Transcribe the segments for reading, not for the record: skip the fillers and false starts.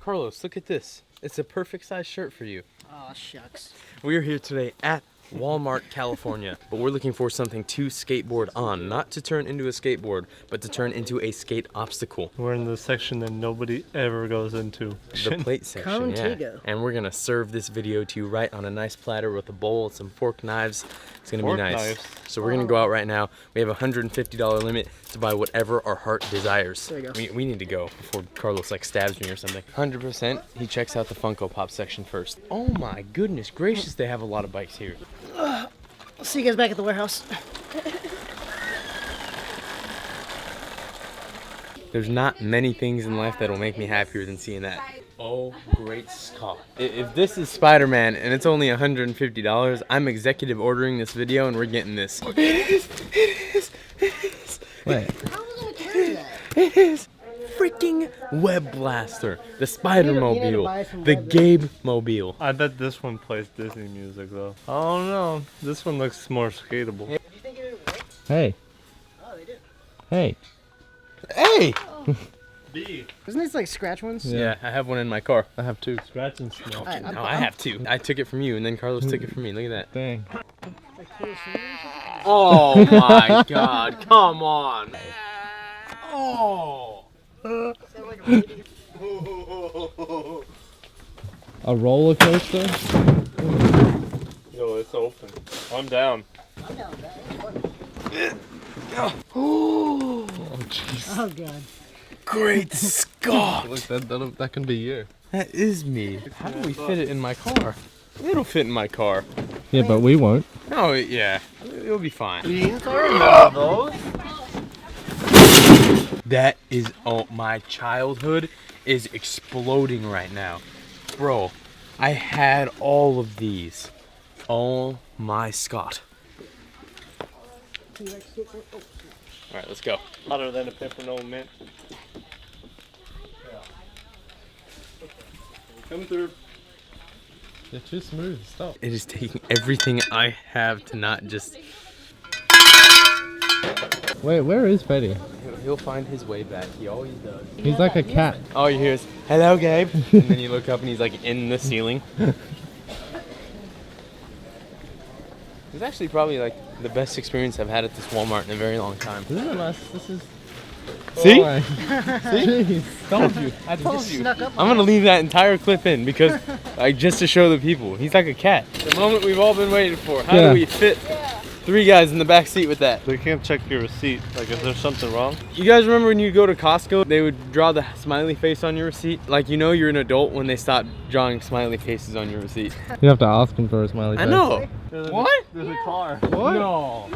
Carlos, look at this. It's a perfect size shirt for you. Oh, shucks. We are here today at Walmart, California, but we're looking for something to skateboard on, not to turn into a skateboard, but to turn into a skate obstacle. We're in the section that nobody ever goes into. The plate section, yeah. Contigo. And we're gonna serve this video to you right on a nice platter with a bowl, some fork knives. It's gonna be nice. Knives. So we're gonna go out right now. We have a $150 limit to buy whatever our heart desires. There you go. We need to go before Carlos like stabs me or something. 100%. He checks out the Funko Pop section first. Oh my goodness gracious, they have a lot of bikes here. I'll see you guys back at the warehouse. There's not many things in life that'll make me happier than seeing that. Oh, great Scott. If this is Spider-Man and it's only $150, I'm executive ordering this video and we're getting this. It is. Wait. How am I gonna carry that? It is freaking Web Blaster, the Spider-Mobile, the Web Gabe-mobile. I bet this one plays Disney music though. I don't know. This one looks more skatable. Do you think it would work? Hey. Oh, they do. Hey. Hey! B. Isn't this like scratch ones? Yeah, I have one in my car. I have two. Scratch and smell. Alright, No, I have two. I took it from you and then Carlos took it from me. Look at that. Dang. Like clear scenery? Oh my god, come on. Oh. Sound like a baby. A roller coaster? Yo, it's open. I'm down. I'm down with that. It's fun. Oh, jeez. Oh, God. Great Scott. Look, that can be you. That is me. How do we fit it in my car? It'll fit in my car. Yeah, but we won't. Oh, yeah. It'll be fine. That is, oh, my childhood is exploding right now. Bro, I had all of these. Oh my Scott. Alright, let's go. Hotter than a pepperoni mint. Come through. You're too smooth. Stop. It is taking everything I have to not just... Wait, where is Betty? He'll find his way back. He always does. He's like a cat. All you hear is, hello, Gabe. And then you look up and he's like in the ceiling. It's actually probably like the best experience I've had at this Walmart in a very long time. Isn't it nice? This is... See? Oh, See? Told you. I told you. Snuck up I'm gonna leave that entire clip in because, like, just to show the people, he's like a cat. The moment we've all been waiting for. How do we fit 3 guys in the back seat with that? They can't check your receipt. Like, is there something wrong? You guys remember when you go to Costco, they would draw the smiley face on your receipt? Like, you know you're an adult when they stop drawing smiley faces on your receipt. You have to ask him for a smiley face. I know. What? There's a car. What? No.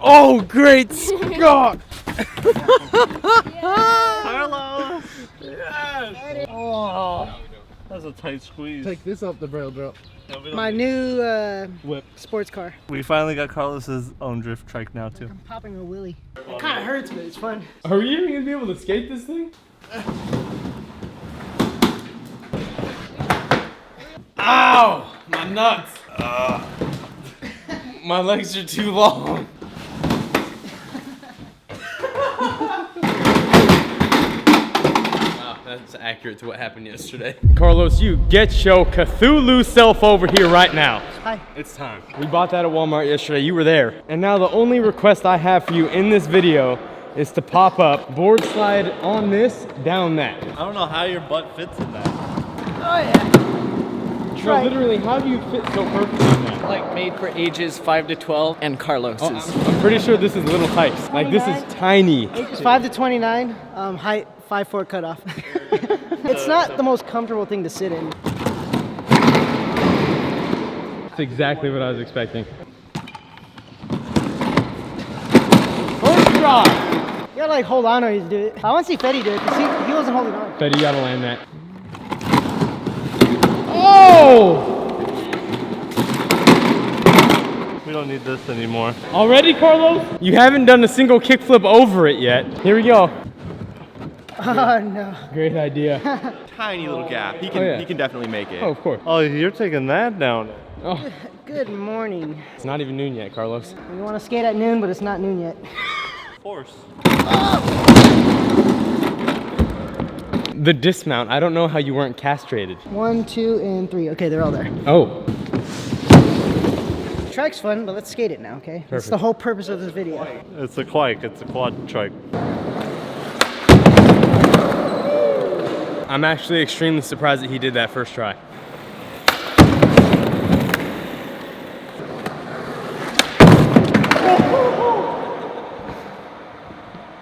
Oh, great Scott! Carlos! Yes! Oh, that's a tight squeeze. Take this off the Braille drop. No, we don't My need- new whip. sports car. We finally got Carlos's own drift trike now too. I'm popping a wheelie. It kind of hurts, but it's fun. Are we even gonna be able to skate this thing? Ow! My nuts! My legs are too long. Wow, that's accurate to what happened yesterday. Carlos, you get your Cthulhu self over here right now. Hi. It's time. We bought that at Walmart yesterday. You were there. And now the only request I have for you in this video is to pop up board slide on this, down that. I don't know how your butt fits in that. Oh, yeah. No, literally, how do you fit so perfectly in that? Like made for ages 5 to 12 and Carlos's. Oh, I'm pretty sure this is little hikes. Like, this is tiny. Ages 5 to 29. Height 5'4" cutoff. It's not the most comfortable thing to sit in. That's exactly what I was expecting. You gotta like hold on or you do it. I want to see Fetty do it because he wasn't holding on. Fetty, you gotta land that. Oh! We don't need this anymore. Already, Carlos? You haven't done a single kickflip over it yet. Here we go. Oh no. Great idea. Tiny little gap. He can definitely make it. Oh, of course. Oh, you're taking that down. Oh, Good morning. it's not even noon yet, Carlos. We want to skate at noon, but it's not noon yet. Force. The dismount, I don't know how you weren't castrated. 1, 2, and 3. Okay, they're all there. Oh. Trike's fun, but let's skate it now, okay? That's the whole purpose of this video. It's a quike. It's a quad trike. I'm actually extremely surprised that he did that first try.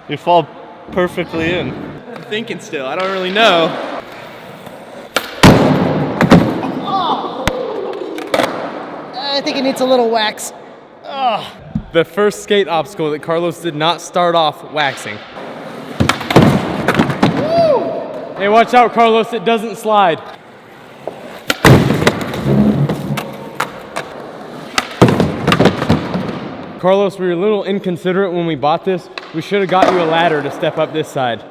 You fall perfectly in. I'm thinking still. I don't really know. I think it needs a little wax. The first skate obstacle that Carlos did not start off waxing. Hey, watch out, Carlos, it doesn't slide. Carlos, we were a little inconsiderate when we bought this. We should have got you a ladder to step up this side.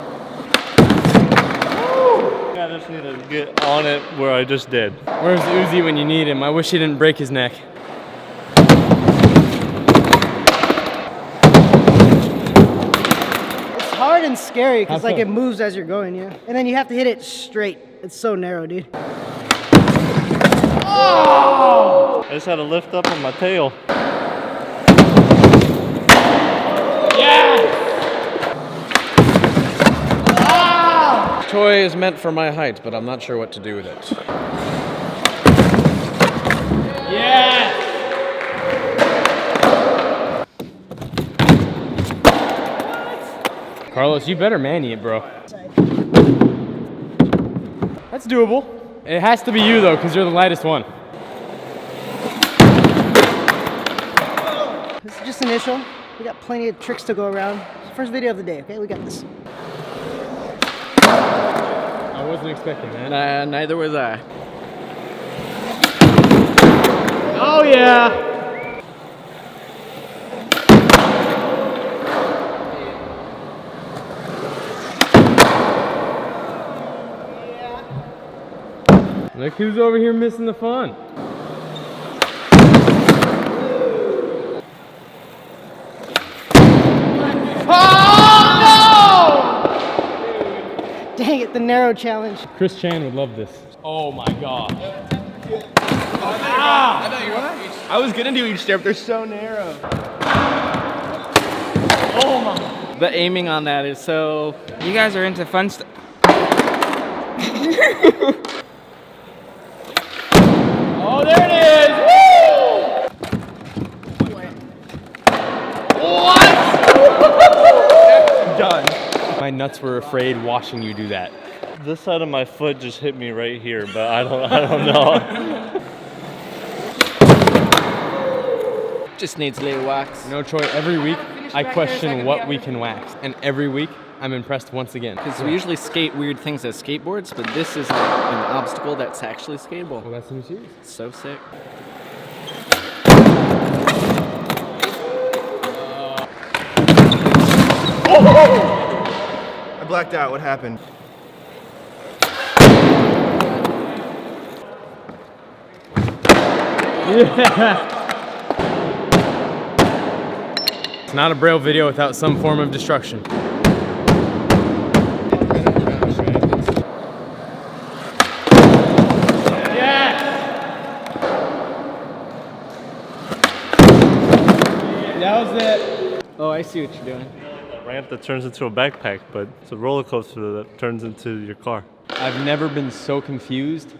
I just need to get on it where I just did. Where's Uzi when you need him? I wish he didn't break his neck. It's hard and scary because How like so? it moves as you're going, yeah. And then you have to hit it straight. It's so narrow, dude. I just had to lift up on my tail. Toy is meant for my height, but I'm not sure what to do with it. Carlos, you better manny it, bro. That's doable. It has to be you though, because you're the lightest one. This is just initial. We got plenty of tricks to go around. First video of the day, okay? We got this. I wasn't expecting that. Neither was I. Oh yeah! Look who's over here missing the fun. Dang it, the narrow challenge. Chris Chan would love this. Oh my god. I was gonna do each step. They're so narrow. The aiming on that is so... You guys are into fun stuff. Oh, there it is! Woo! What? Done. My nuts were afraid watching you do that. This side of my foot just hit me right here, but I don't know. Just needs a little wax. No, Troy, every week I question what we can wax. And every week I'm impressed once again. Because we usually skate weird things as skateboards, but this is an obstacle that's actually skatable. Well, that's some serious. So sick. I blacked out. What happened? Yeah. It's not a Braille video without some form of destruction. That was it. Oh, I see what you're doing. Ramp that turns into a backpack, but it's a roller coaster that turns into your car. I've never been so confused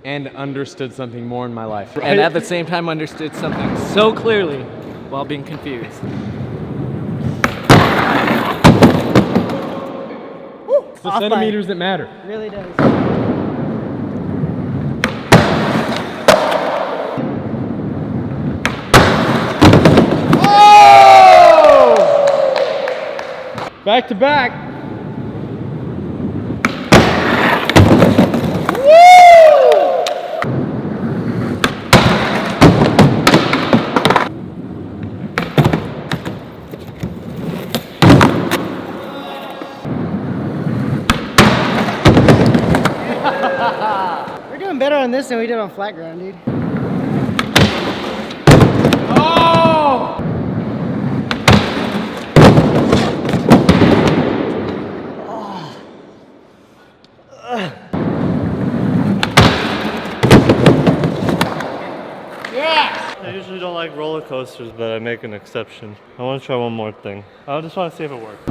and understood something more in my life. And at the same time understood something so clearly while being confused. It's the Off by. centimeters that matter. It really does. Back to back. We're doing better on this than we did on flat ground, dude. Oh! like roller coasters, but I make an exception. I want to try one more thing. I just want to see if it works.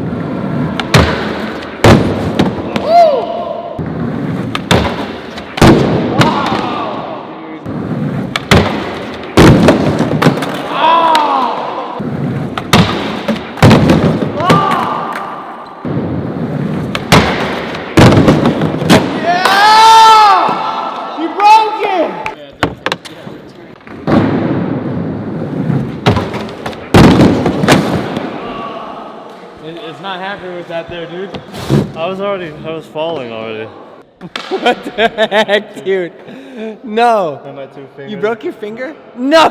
It's not happy with that there, dude. I was falling already. What the heck, dude? No. And my 2 fingers. You broke your finger? No!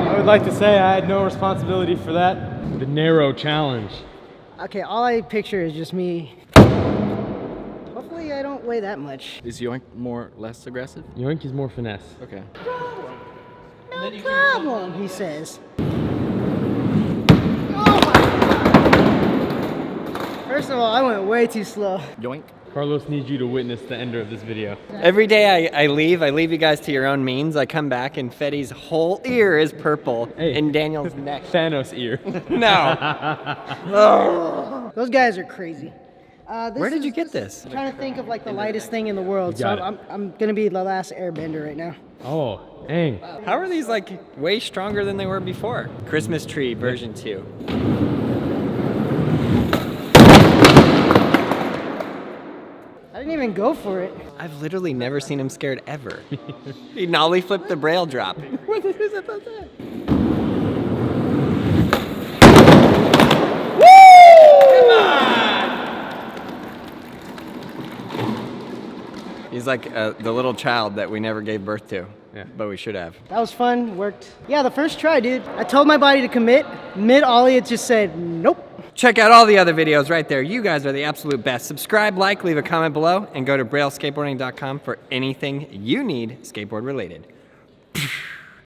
I would like to say I had no responsibility for that. The narrow challenge. Okay, all I picture is just me. Hopefully I don't weigh that much. Is Yoink more less aggressive? Yoink is more finesse. Okay. No problem, he says. First of all, I went way too slow. Yoink. Carlos needs you to witness the ender of this video. Every day I leave you guys to your own means. I come back and Fetty's whole ear is purple and Daniel's neck. Thanos ear. No. Those guys are crazy. Where did you get this? I'm trying to think of like the lightest thing in the world, so got I'm gonna be the last airbender right now. Oh, dang. How are these like way stronger than they were before? Christmas tree version 2. I didn't even go for it. I've literally never seen him scared ever. He nollie flipped the Braille drop. What is about that? He's like the little child that we never gave birth to, but we should have. That was fun, worked. Yeah, the first try, dude. I told my body to commit. Mid-ollie, it just said, nope. Check out all the other videos right there. You guys are the absolute best. Subscribe, like, leave a comment below, and go to brailleskateboarding.com for anything you need skateboard related.